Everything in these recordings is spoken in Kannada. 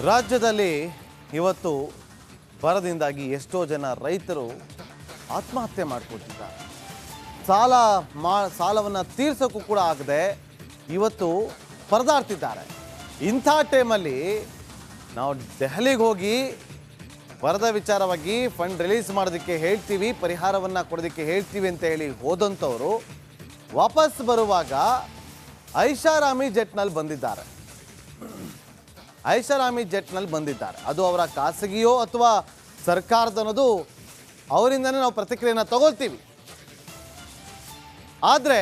ರಾಜ್ಯದಲ್ಲಿ ಇವತ್ತು ಬರದಿಂದಾಗಿ ಎಷ್ಟೋ ಜನ ರೈತರು ಆತ್ಮಹತ್ಯೆ ಮಾಡಿಕೊಳ್ತಿದ್ದಾರೆ. ಸಾಲವನ್ನು ತೀರ್ಸೋಕ್ಕೂ ಕೂಡ ಆಗದೆ ಇವತ್ತು ಪರದಾಡ್ತಿದ್ದಾರೆ. ಇಂಥ ಟೈಮಲ್ಲಿ ನಾವು ದೆಹಲಿಗೆ ಹೋಗಿ ಬರದ ವಿಚಾರವಾಗಿ ಫಂಡ್ ರಿಲೀಸ್ ಮಾಡೋದಕ್ಕೆ ಹೇಳ್ತೀವಿ, ಪರಿಹಾರವನ್ನು ಕೊಡೋದಕ್ಕೆ ಹೇಳ್ತೀವಿ ಅಂತ ಹೇಳಿ ಹೋದಂಥವರು ವಾಪಸ್ ಬರುವಾಗ ಐಷಾರಾಮಿ ಜೆಟ್ನಲ್ಲಿ ಬಂದಿದ್ದಾರೆ. ಐಷಾರಾಮಿ ಜೆಟ್ನಲ್ಲಿ ಬಂದಿದ್ದಾರೆ. ಅದು ಅವರ ಖಾಸಗಿಯೋ ಅಥವಾ ಸರ್ಕಾರದನ್ನೋದು ಅವರಿಂದನೇ ನಾವು ಪ್ರತಿಕ್ರಿಯೆಯನ್ನು ತಗೊಳ್ತೀವಿ. ಆದರೆ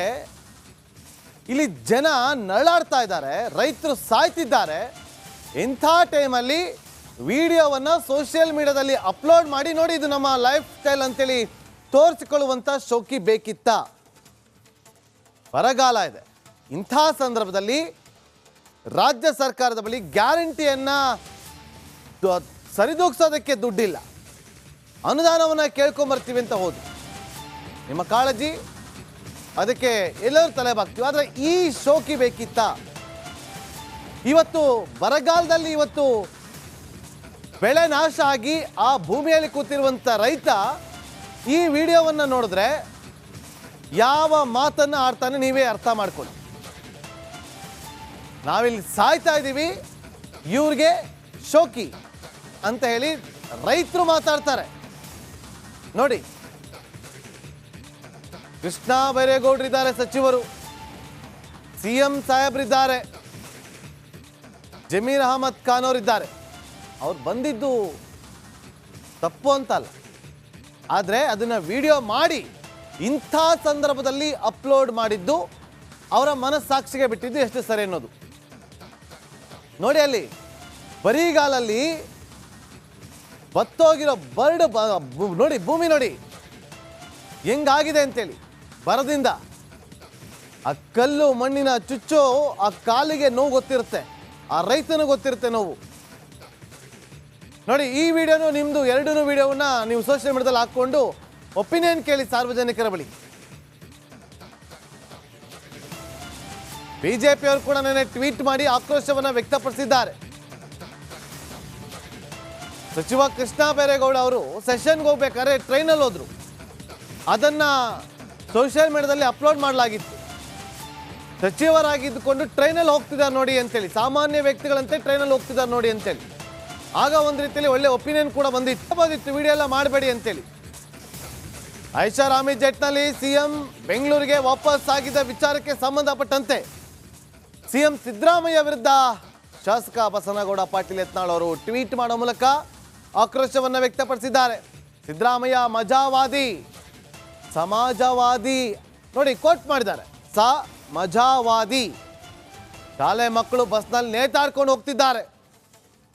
ಇಲ್ಲಿ ಜನ ನರಳಾಡ್ತಾ ಇದ್ದಾರೆ, ರೈತರು ಸಾಯ್ತಿದ್ದಾರೆ. ಇಂಥ ಟೈಮಲ್ಲಿ ವಿಡಿಯೋವನ್ನು ಸೋಷಿಯಲ್ ಮೀಡಿಯಾದಲ್ಲಿ ಅಪ್ಲೋಡ್ ಮಾಡಿ ನೋಡಿ ಇದು ನಮ್ಮ ಲೈಫ್ ಸ್ಟೈಲ್ ಅಂತೇಳಿ ತೋರಿಸಿಕೊಳ್ಳುವಂಥ ಶೋಕಿ ಬೇಕಿತ್ತ? ಬರಗಾಲ ಇದೆ. ಇಂಥ ಸಂದರ್ಭದಲ್ಲಿ ರಾಜ್ಯ ಸರ್ಕಾರದ ಬಳಿ ಗ್ಯಾರಂಟಿಯನ್ನು ಸರಿದೂಗಿಸೋದಕ್ಕೆ ದುಡ್ಡಿಲ್ಲ, ಅನುದಾನವನ್ನು ಕೇಳ್ಕೊಂಬರ್ತೀವಿ ಅಂತ ಹೋದ್ವಿ. ನಿಮ್ಮ ಕಾಳಜಿ ಅದಕ್ಕೆ ಎಲ್ಲರೂ ತಲೆಬಾಗ್ತೀವಿ. ಆದರೆ ಈ ಶೋಕಿ ಬೇಕಿತ್ತ? ಇವತ್ತು ಬರಗಾಲದಲ್ಲಿ ಇವತ್ತು ಬೆಳೆ ನಾಶ ಆಗಿ ಆ ಭೂಮಿಯಲ್ಲಿ ಕೂತಿರುವಂಥ ರೈತ ಈ ವಿಡಿಯೋವನ್ನು ನೋಡಿದ್ರೆ ಯಾವ ಮಾತನ್ನು ಆಡ್ತಾನೆ ನೀವೇ ಅರ್ಥ ಮಾಡ್ಕೊಳ್ಳಿ. ನಾವಿಲ್ಲಿ ಸಾಯ್ತಾ ಇದ್ದೀವಿ, ಇವ್ರಿಗೆ ಶೋಕಿ ಅಂತ ಹೇಳಿ ರೈತರು ಮಾತಾಡ್ತಾರೆ. ನೋಡಿ, ಕೃಷ್ಣ ಬೈರೇಗೌಡರಿದ್ದಾರೆ, ಸಚಿವರು, CM ಸಾಹೇಬ್ರಿದ್ದಾರೆ, ಜಮೀರ್ ಅಹಮದ್ ಖಾನ್ ಅವರಿದ್ದಾರೆ. ಅವ್ರು ಬಂದಿದ್ದು ತಪ್ಪು ಅಂತಲ್ಲ, ಆದರೆ ಅದನ್ನು ವಿಡಿಯೋ ಮಾಡಿ ಇಂಥ ಸಂದರ್ಭದಲ್ಲಿ ಅಪ್ಲೋಡ್ ಮಾಡಿದ್ದು ಅವರ ಮನಸ್ಸಾಕ್ಷಿಗೆ ಬಿಟ್ಟಿದ್ದು ಎಷ್ಟು ಸರಿ ಅನ್ನೋದು ನೋಡಿ. ಅಲ್ಲಿ ಬರಿಗಾಲಲ್ಲಿ ಬತ್ತೋಗಿರೋ ಬರ್ಡ್ ನೋಡಿ, ಭೂಮಿ ನೋಡಿ ಹೆಂಗಾಗಿದೆ ಅಂತೇಳಿ ಬರದಿಂದ. ಆ ಕಲ್ಲು ಮಣ್ಣಿನ ಚುಚ್ಚು ಆ ಕಾಲಿಗೆ ನೋವು ಗೊತ್ತಿರುತ್ತೆ, ಆ ರೈತನಿಗೆ ಗೊತ್ತಿರುತ್ತೆ ನೋವು. ನೋಡಿ, ಈ ವಿಡಿಯೋನು ನಿಮ್ಮದು ಎರಡೂ ವಿಡಿಯೋವನ್ನ ನೀವು ಸೋಷಿಯಲ್ ಮೀಡಿಯಾದಲ್ಲಿ ಹಾಕ್ಕೊಂಡು ಒಪಿನಿಯನ್ ಕೇಳಿ ಸಾರ್ವಜನಿಕರ ಬಳಿ. ಬಿಜೆಪಿ ಅವರು ಕೂಡ ನೆನ್ನೆ ಟ್ವೀಟ್ ಮಾಡಿ ಆಕ್ರೋಶವನ್ನು ವ್ಯಕ್ತಪಡಿಸಿದ್ದಾರೆ. ಸಚಿವ ಕೃಷ್ಣ ಬೈರೇಗೌಡ ಅವರು ಸೆಷನ್ಗೆ ಹೋಗ್ಬೇಕಾದ್ರೆ ಟ್ರೈನಲ್ಲಿ ಹೋದ್ರು, ಅದನ್ನ ಸೋಷಿಯಲ್ ಮೀಡಿಯಾದಲ್ಲಿ ಅಪ್ಲೋಡ್ ಮಾಡಲಾಗಿತ್ತು. ಸಚಿವರಾಗಿದ್ದುಕೊಂಡು ಟ್ರೈನಲ್ಲಿ ಹೋಗ್ತಿದ್ದಾರೆ ನೋಡಿ ಅಂತೇಳಿ, ಸಾಮಾನ್ಯ ವ್ಯಕ್ತಿಗಳಂತೆ ಟ್ರೈನಲ್ಲಿ ಹೋಗ್ತಿದ್ದಾರೆ ನೋಡಿ ಅಂತೇಳಿ. ಆಗ ಒಂದು ರೀತಿಯಲ್ಲಿ ಒಳ್ಳೆ ಒಪಿನಿಯನ್ ಕೂಡ ಬಂದಿತ್ತು, ವಿಡಿಯೋ ಎಲ್ಲ ಮಾಡಬೇಡಿ ಅಂತೇಳಿ. ಐಷಾರಾಮಿ ಜೆಟ್ನಲ್ಲಿ CM ಬೆಂಗಳೂರಿಗೆ ವಾಪಸ್ ಆಗಿದ್ದ ವಿಚಾರಕ್ಕೆ ಸಂಬಂಧಪಟ್ಟಂತೆ CM ಸಿದ್ದರಾಮಯ್ಯ ವಿರುದ್ಧ ಶಾಸಕ ಬಸನಗೌಡ ಪಾಟೀಲ್ ಯತ್ನಾಳ್ ಅವರು ಟ್ವೀಟ್ ಮಾಡೋ ಮೂಲಕ ಆಕ್ರೋಶವನ್ನು ವ್ಯಕ್ತಪಡಿಸಿದ್ದಾರೆ. ಸಿದ್ದರಾಮಯ್ಯ ಮಜಾವಾದಿ, ಸಮಾಜವಾದಿ ನೋಡಿ ಕೋಟ್ ಮಾಡಿದ್ದಾರೆ. ಮಜಾವಾದಿ. ಶಾಲೆ ಮಕ್ಕಳು ಬಸ್ನಲ್ಲಿ ನೇತಾಡ್ಕೊಂಡು ಹೋಗ್ತಿದ್ದಾರೆ.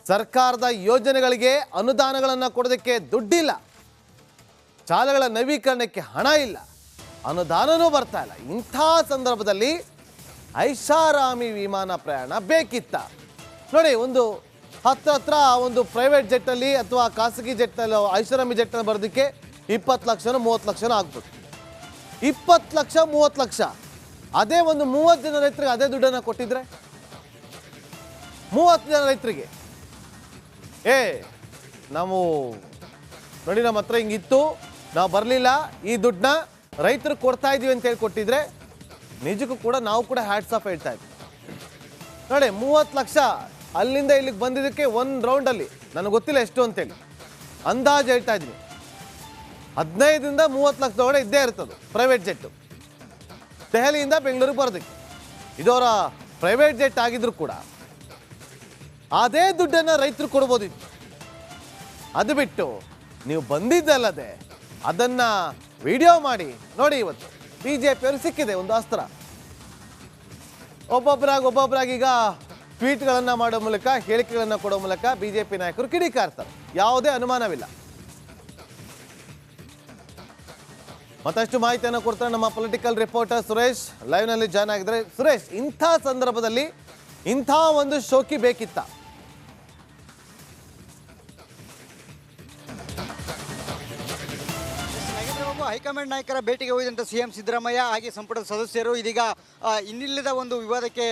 ಸರ್ಕಾರದ ಯೋಜನೆಗಳಿಗೆ ಅನುದಾನಗಳನ್ನು ಕೊಡೋದಕ್ಕೆ ದುಡ್ಡಿಲ್ಲ, ಶಾಲೆಗಳ ನವೀಕರಣಕ್ಕೆ ಹಣ ಇಲ್ಲ, ಅನುದಾನನೂ ಬರ್ತಾ ಇಲ್ಲ. ಇಂಥ ಸಂದರ್ಭದಲ್ಲಿ ಐಷಾರಾಮಿ ವಿಮಾನ ಪ್ರಯಾಣ ಬೇಕಿತ್ತ? ನೋಡಿ, ಒಂದು ಹತ್ರ ಒಂದು ಪ್ರೈವೇಟ್ ಜೆಟ್ಟಲ್ಲಿ ಅಥವಾ ಖಾಸಗಿ ಜೆಟ್ಟಲ್ಲಿ ಐಷಾರಾಮಿ ಜೆಟ್ಟಲ್ಲಿ ಬರೋದಕ್ಕೆ 20 ಲಕ್ಷನೋ 30 ಲಕ್ಷನೋ ಆಗ್ಬೋದು. 20 ಲಕ್ಷ 30 ಲಕ್ಷ. ಅದೇ ಒಂದು 30 ಜನ ರೈತರಿಗೆ ಅದೇ ದುಡ್ಡನ್ನು ಕೊಟ್ಟಿದ್ರೆ, 30 ಜನ ರೈತರಿಗೆ ನಾವು ನೋಡಿ ನಮ್ಮ ಹತ್ರ ಹಿಂಗಿತ್ತು, ನಾವು ಬರಲಿಲ್ಲ, ಈ ದುಡ್ಡನ್ನ ರೈತರು ಕೊಡ್ತಾ ಇದೀವಿ ಅಂತ ಹೇಳಿ ಕೊಟ್ಟಿದ್ರೆ ನಿಜಕ್ಕೂ ಕೂಡ ನಾವು ಕೂಡ ಹ್ಯಾಟ್ಸ್ ಆಫ್ ಹೇಳ್ತಾ ಇದ್ವಿ. ನೋಡಿ, 30 ಲಕ್ಷ ಅಲ್ಲಿಂದ ಇಲ್ಲಿಗೆ ಬಂದಿದ್ದಕ್ಕೆ ಒಂದು ರೌಂಡಲ್ಲಿ ನನಗೆ ಗೊತ್ತಿಲ್ಲ ಎಷ್ಟು ಅಂತೇಳಿ ಅಂದಾಜು ಹೇಳ್ತಾ ಇದ್ದೀನಿ. 15ರಿಂದ 30 ಲಕ್ಷ ಒಳಗಡೆ ಇದ್ದೇ ಇರ್ತದೆ ಪ್ರೈವೇಟ್ ಜೆಟ್ಟು ದೆಹಲಿಯಿಂದ ಬೆಂಗಳೂರಿಗೆ ಬರೋದಕ್ಕೆ. ಇದು ಅವರ ಪ್ರೈವೇಟ್ ಜೆಟ್ ಆಗಿದ್ರು ಕೂಡ ಅದೇ ದುಡ್ಡನ್ನು ರೈತರು ಕೊಡ್ಬೋದಿತ್ತು. ಅದು ಬಿಟ್ಟು ನೀವು ಬಂದಿದ್ದಲ್ಲದೆ ಅದನ್ನು ವಿಡಿಯೋ ಮಾಡಿ ನೋಡಿ. ಇವತ್ತು ಬಿಜೆಪಿಯವರು ಸಿಕ್ಕಿದೆ ಒಂದು ಅಸ್ತ್ರ. ಒಬ್ಬೊಬ್ಬರಾಗಿ ಈಗ ಟ್ವೀಟ್ಗಳನ್ನು ಮಾಡೋ ಮೂಲಕ, ಹೇಳಿಕೆಗಳನ್ನು ಕೊಡೋ ಮೂಲಕ ಬಿಜೆಪಿ ನಾಯಕರು ಕಿಡಿಕಾರ್ತಾರೆ, ಯಾವುದೇ ಅನುಮಾನವಿಲ್ಲ. ಮತ್ತಷ್ಟು ಮಾಹಿತಿಯನ್ನು ಕೊಡ್ತಾರೆ ನಮ್ಮ ಪೊಲಿಟಿಕಲ್ ರಿಪೋರ್ಟರ್ ಸುರೇಶ್, ಲೈವ್ನಲ್ಲಿ ಜಾಯ್ನ್ ಆಗಿದ್ದಾರೆ. ಸುರೇಶ್, ಇಂಥ ಸಂದರ್ಭದಲ್ಲಿ ಇಂಥ ಒಂದು ಶೋಕಿ ಬೇಕಿತ್ತ? ಹೈಕಮಾಂಡ್ ನಾಯಕರ ಭೇಟಿಗೆ ಹೋಗಿದಂಥ CM ಸಿದ್ದರಾಮಯ್ಯ ಹಾಗೆ ಸಂಪುಟದ ಸದಸ್ಯರು ಇದೀಗ ಇನ್ನಿಲ್ಲದ ಒಂದು ವಿವಾದಕ್ಕೆ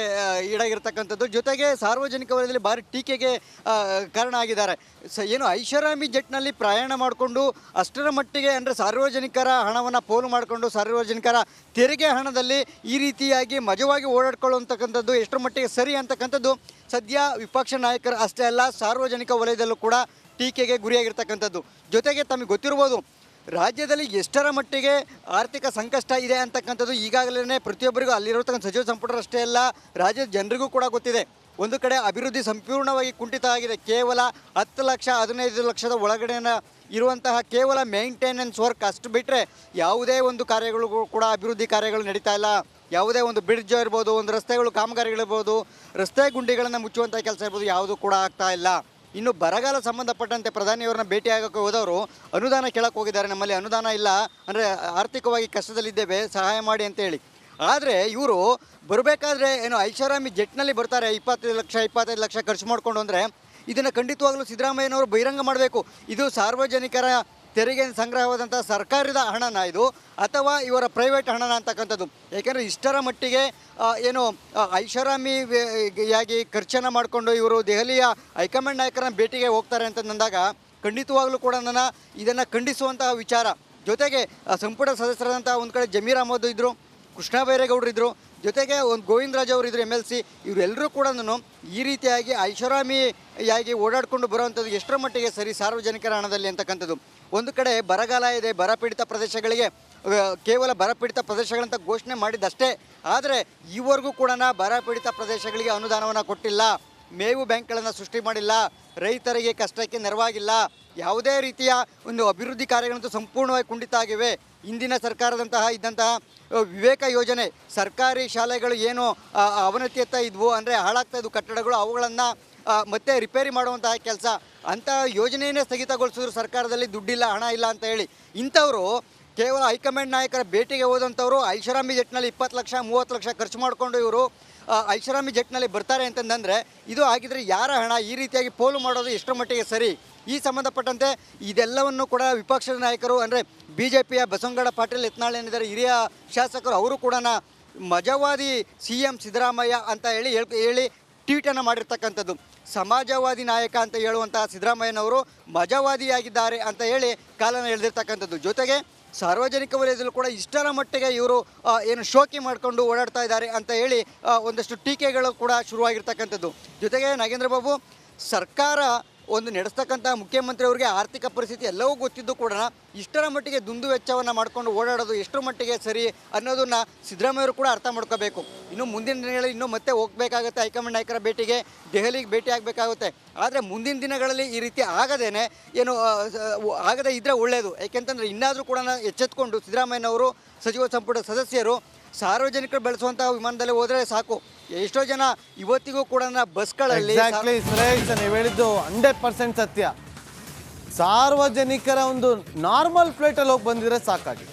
ಈಡಾಗಿರ್ತಕ್ಕಂಥದ್ದು. ಜೊತೆಗೆ ಸಾರ್ವಜನಿಕ ವಲಯದಲ್ಲಿ ಭಾರಿ ಟೀಕೆಗೆ ಕಾರಣ ಆಗಿದ್ದಾರೆ. ಏನು ಐಷಾರಾಮಿ ಜೆಟ್ನಲ್ಲಿ ಪ್ರಯಾಣ ಮಾಡಿಕೊಂಡು ಅಷ್ಟರ ಮಟ್ಟಿಗೆ ಅಂದರೆ ಸಾರ್ವಜನಿಕರ ಹಣವನ್ನು ಪೋಲು ಮಾಡಿಕೊಂಡು ಸಾರ್ವಜನಿಕರ ತೆರಿಗೆ ಹಣದಲ್ಲಿ ಈ ರೀತಿಯಾಗಿ ಮಜವಾಗಿ ಓಡಾಡ್ಕೊಳ್ಳುವಂತಕ್ಕಂಥದ್ದು ಎಷ್ಟರ ಮಟ್ಟಿಗೆ ಸರಿ ಅಂತಕ್ಕಂಥದ್ದು ಸದ್ಯ ವಿಪಕ್ಷ ನಾಯಕರು ಅಷ್ಟೇ ಅಲ್ಲ ಸಾರ್ವಜನಿಕ ವಲಯದಲ್ಲೂ ಕೂಡ ಟೀಕೆಗೆ ಗುರಿಯಾಗಿರ್ತಕ್ಕಂಥದ್ದು. ಜೊತೆಗೆ ತಮಗೆ ಗೊತ್ತಿರ್ಬೋದು ರಾಜ್ಯದಲ್ಲಿ ಎಷ್ಟರ ಮಟ್ಟಿಗೆ ಆರ್ಥಿಕ ಸಂಕಷ್ಟ ಇದೆ ಅಂತಕ್ಕಂಥದ್ದು ಈಗಾಗಲೇ ಪ್ರತಿಯೊಬ್ಬರಿಗೂ ಅಲ್ಲಿರತಕ್ಕಂಥ ಸಚಿವ ಸಂಪುಟರಷ್ಟೇ ಅಲ್ಲ ರಾಜ್ಯದ ಜನರಿಗೂ ಕೂಡ ಗೊತ್ತಿದೆ. ಒಂದು ಕಡೆ ಅಭಿವೃದ್ಧಿ ಸಂಪೂರ್ಣವಾಗಿ ಕುಂಠಿತ ಆಗಿದೆ. ಕೇವಲ 10 ಲಕ್ಷ 15 ಲಕ್ಷದ ಒಳಗಡೆನ ಇರುವಂತಹ ಕೇವಲ ಮೇಂಟೆನೆನ್ಸ್ ವರ್ಕ್ ಅಷ್ಟು ಬಿಟ್ಟರೆ ಯಾವುದೇ ಒಂದು ಕಾರ್ಯಗಳು ಕೂಡ ಅಭಿವೃದ್ಧಿ ಕಾರ್ಯಗಳು ನಡೀತಾ ಇಲ್ಲ. ಯಾವುದೇ ಒಂದು ಬ್ರಿಡ್ಜ್ ಇರ್ಬೋದು, ಒಂದು ರಸ್ತೆಗಳು ಕಾಮಗಾರಿಗಳಿರ್ಬೋದು, ರಸ್ತೆ ಗುಂಡಿಗಳನ್ನು ಮುಚ್ಚುವಂಥ ಕೆಲಸ ಇರ್ಬೋದು, ಯಾವುದೂ ಕೂಡ ಆಗ್ತಾ ಇಲ್ಲ. ಇನ್ನು ಬರಗಾಲ ಸಂಬಂಧಪಟ್ಟಂತೆ ಪ್ರಧಾನಿಯವರನ್ನ ಭೇಟಿಯಾಗೋಕ್ಕೆ ಹೋದವರು ಅನುದಾನ ಕೇಳಕ್ಕೆ ಹೋಗಿದ್ದಾರೆ. ನಮ್ಮಲ್ಲಿ ಅನುದಾನ ಇಲ್ಲ ಅಂದರೆ ಆರ್ಥಿಕವಾಗಿ ಕಷ್ಟದಲ್ಲಿದ್ದೇವೆ ಸಹಾಯ ಮಾಡಿ ಅಂತೇಳಿ. ಆದರೆ ಇವರು ಬರಬೇಕಾದ್ರೆ ಏನು ಐಷಾರಾಮಿ ಜೆಟ್ನಲ್ಲಿ ಬರ್ತಾರೆ 25 ಲಕ್ಷ ಖರ್ಚು ಮಾಡಿಕೊಂಡು ಅಂದರೆ ಇದನ್ನು ಖಂಡಿತವಾಗಲೂ ಸಿದ್ದರಾಮಯ್ಯನವರು ಬಹಿರಂಗ ಮಾಡಬೇಕು. ಇದು ಸಾರ್ವಜನಿಕರ ತೆರಿಗೆ ಸಂಗ್ರಹವಾದಂಥ ಸರ್ಕಾರದ ಹಣನ ಇದು ಅಥವಾ ಇವರ ಪ್ರೈವೇಟ್ ಹಣನ ಅಂತಕ್ಕಂಥದ್ದು. ಏಕೆಂದರೆ ಇಷ್ಟರ ಮಟ್ಟಿಗೆ ಏನು ಐಷಾರಾಮಿಯಾಗಿ ಖರ್ಚನ್ನು ಮಾಡಿಕೊಂಡು ಇವರು ದೆಹಲಿಯ ಹೈಕಮಾಂಡ್ ನಾಯಕರನ್ನ ಭೇಟಿಗೆ ಹೋಗ್ತಾರೆ ಅಂತಂದಾಗ ಖಂಡಿತವಾಗಲೂ ಕೂಡ ನಾನು ಇದನ್ನು ಖಂಡಿಸುವಂತಹ ವಿಚಾರ. ಜೊತೆಗೆ ಸಂಪುಟ ಸದಸ್ಯರಾದಂಥ ಒಂದು ಕಡೆ ಜಮೀರ್ ಅಹಮದ್ ಇದ್ದರು, ಕೃಷ್ಣ ಬೈರೇಗೌಡರು ಇದ್ದರು, ಜೊತೆಗೆ ಒಂದು ಗೋವಿಂದರಾಜ್ ಅವರು ಇದ್ದರು MLC. ಇವರೆಲ್ಲರೂ ಕೂಡ ಈ ರೀತಿಯಾಗಿ ಐಷಾರಾಮಿಯಾಗಿ ಓಡಾಡಿಕೊಂಡು ಬರುವಂಥದ್ದು ಎಷ್ಟರ ಮಟ್ಟಿಗೆ ಸರಿ ಸಾರ್ವಜನಿಕರ ಹಣದಲ್ಲಿ ಅಂತಕ್ಕಂಥದ್ದು. ಒಂದು ಕಡೆ ಬರಗಾಲ ಇದೆ, ಬರಪೀಡಿತ ಪ್ರದೇಶಗಳಿಗೆ ಕೇವಲ ಬರಪೀಡಿತ ಪ್ರದೇಶಗಳಂತ ಘೋಷಣೆ ಮಾಡಿದ್ದಷ್ಟೇ. ಆದರೆ ಈವರೆಗೂ ಕೂಡ ಬರಪೀಡಿತ ಪ್ರದೇಶಗಳಿಗೆ ಅನುದಾನವನ್ನು ಕೊಟ್ಟಿಲ್ಲ, ಮೇವು ಬ್ಯಾಂಕ್ಗಳನ್ನು ಸೃಷ್ಟಿ ಮಾಡಿಲ್ಲ, ರೈತರಿಗೆ ಕಷ್ಟಕ್ಕೆ ನೆರವಾಗಿಲ್ಲ, ಯಾವುದೇ ರೀತಿಯ ಒಂದು ಅಭಿವೃದ್ಧಿ ಕಾರ್ಯಗಳಂತೂ ಸಂಪೂರ್ಣವಾಗಿ ಕುಂಠಿತ ಆಗಿವೆ. ಇಂದಿನ ಸರ್ಕಾರದಂತಹ ಇದ್ದಂತಹ ವಿವೇಕ ಯೋಜನೆ ಸರ್ಕಾರಿ ಶಾಲೆಗಳು ಏನು ಅವನತಿಯತ್ತ ಇದ್ವು ಅಂದರೆ ಹಾಳಾಗ್ತಾ ಇದ್ವು ಕಟ್ಟಡಗಳು, ಅವುಗಳನ್ನು ಮತ್ತೆ ರಿಪೇರಿ ಮಾಡುವಂತಹ ಕೆಲಸ ಅಂತಹ ಯೋಜನೆಯನ್ನೇ ಸ್ಥಗಿತಗೊಳಿಸಿದ್ರು. ಸರ್ಕಾರದಲ್ಲಿ ದುಡ್ಡಿಲ್ಲ, ಹಣ ಇಲ್ಲ ಅಂತ ಹೇಳಿ ಇಂಥವರು ಕೇವಲ ಹೈಕಮಾಂಡ್ ನಾಯಕರ ಭೇಟಿಗೆ ಹೋದಂಥವ್ರು ಐಷಾರಾಮಿ ಜೆಟ್ನಲ್ಲಿ 20 ಲಕ್ಷ 30 ಲಕ್ಷ ಖರ್ಚು ಮಾಡಿಕೊಂಡು ಇವರು ಐಷಾರಾಮಿ ಜೆಟ್ನಲ್ಲಿ ಬರ್ತಾರೆ ಅಂತಂದರೆ ಇದು ಆಗಿದ್ರೆ ಯಾರ ಹಣ? ಈ ರೀತಿಯಾಗಿ ಪೋಲು ಮಾಡೋದು ಎಷ್ಟರ ಮಟ್ಟಿಗೆ ಸರಿ? ಈ ಸಂಬಂಧಪಟ್ಟಂತೆ ಇದೆಲ್ಲವನ್ನು ಕೂಡ ವಿಪಕ್ಷದ ನಾಯಕರು ಅಂದರೆ BJPಯ ಬಸವನಗೌಡ ಪಾಟೀಲ್ ಯತ್ನಾಳ್ ಏನಿದ್ದಾರೆ ಹಿರಿಯ ಶಾಸಕರು ಅವರು ಕೂಡ ಮಜವಾದಿ CM ಸಿದ್ದರಾಮಯ್ಯ ಅಂತ ಹೇಳಿ ಟ್ವೀಟನ್ನು ಮಾಡಿರ್ತಕ್ಕಂಥದ್ದು. ಸಮಾಜವಾದಿ ನಾಯಕ ಅಂತ ಹೇಳುವಂತಹ ಸಿದ್ದರಾಮಯ್ಯನವರು ಮಜವಾದಿಯಾಗಿದ್ದಾರೆ ಅಂತ ಹೇಳಿ ಕಾಲನ ಎಳೆದಿರ್ತಕ್ಕಂಥದ್ದು. ಜೊತೆಗೆ ಸಾರ್ವಜನಿಕ ವಲಯದಲ್ಲೂ ಕೂಡ ಇಷ್ಟರ ಮಟ್ಟಿಗೆ ಇವರು ಏನು ಶೋಕಿ ಮಾಡಿಕೊಂಡು ಓಡಾಡ್ತಾ ಇದ್ದಾರೆ ಅಂತ ಹೇಳಿ ಒಂದಷ್ಟು ಟೀಕೆಗಳು ಕೂಡ ಶುರುವಾಗಿರ್ತಕ್ಕಂಥದ್ದು. ಜೊತೆಗೆ ನಾಗೇಂದ್ರ ಬಾಬು ಸರ್ಕಾರ ಒಂದು ನಡೆಸ್ತಕ್ಕಂಥ ಮುಖ್ಯಮಂತ್ರಿಯವರಿಗೆ ಆರ್ಥಿಕ ಪರಿಸ್ಥಿತಿ ಎಲ್ಲವೂ ಗೊತ್ತಿದ್ದು ಕೂಡ ಇಷ್ಟರ ಮಟ್ಟಿಗೆ ದುಂದು ವೆಚ್ಚವನ್ನು ಮಾಡಿಕೊಂಡು ಓಡಾಡೋದು ಎಷ್ಟರ ಮಟ್ಟಿಗೆ ಸರಿ ಅನ್ನೋದನ್ನು ಸಿದ್ದರಾಮಯ್ಯವರು ಕೂಡ ಅರ್ಥ ಮಾಡ್ಕೋಬೇಕು. ಇನ್ನು ಮುಂದಿನ ದಿನಗಳಲ್ಲಿ ಇನ್ನೂ ಮತ್ತೆ ಹೋಗಬೇಕಾಗುತ್ತೆ ಹೈಕಮಾಂಡ್ ನಾಯಕರ ಭೇಟಿಗೆ, ದೆಹಲಿಗೆ ಭೇಟಿ ಆಗಬೇಕಾಗುತ್ತೆ. ಆದರೆ ಮುಂದಿನ ದಿನಗಳಲ್ಲಿ ಈ ರೀತಿ ಆಗದೇನೆ ಏನು ಆಗದೇ ಇದ್ದರೆ ಒಳ್ಳೆಯದು. ಯಾಕೆಂತಂದರೆ ಇನ್ನಾದರೂ ಕೂಡ ಎಚ್ಚೆತ್ಕೊಂಡು ಸಿದ್ದರಾಮಯ್ಯನವರು ಸಚಿವ ಸಂಪುಟ ಸದಸ್ಯರು ಸಾರ್ವಜನಿಕರು ಬೆಳೆಸುವಂತಹ ವಿಮಾನದಲ್ಲಿ ಹೋದರೆ ಸಾಕು. ಎಷ್ಟೋ ಜನ ಇವತ್ತಿಗೂ ಕೂಡ ಬಸ್ಗಳಲ್ಲಿ ನೀವು ಹೇಳಿದ್ದು 100% ಸತ್ಯ. ಸಾರ್ವಜನಿಕರ ಒಂದು ನಾರ್ಮಲ್ ಫ್ಲೈಟಲ್ಲಿ ಹೋಗಿ ಬಂದಿದ್ರೆ ಸಾಕಾಗಿ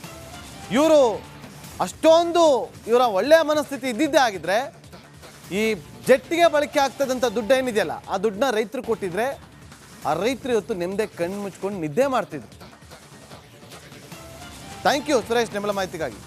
ಇವರು ಅಷ್ಟೊಂದು ಇವರ ಒಳ್ಳೆಯ ಮನಸ್ಥಿತಿ ಇದ್ದಿದ್ದೇ ಆಗಿದ್ರೆ ಈ ಜೆಟ್ಟಿಗೆ ಬಳಕೆ ಆಗ್ತದಂಥ ದುಡ್ಡು ಏನಿದೆಯಲ್ಲ ಆ ದುಡ್ಡನ್ನ ರೈತರು ಕೊಟ್ಟಿದ್ರೆ ಆ ರೈತರು ಇವತ್ತು ನೆಮ್ಮದಿ ಕಣ್ಣು ಮುಚ್ಕೊಂಡು ನಿದ್ದೆ ಮಾಡ್ತಿದ್ರು. ಥ್ಯಾಂಕ್ ಯು ಸುರೇಶ್ ನಿಮ್ಮಲ ಮಾಹಿತಿಗಾಗಿ.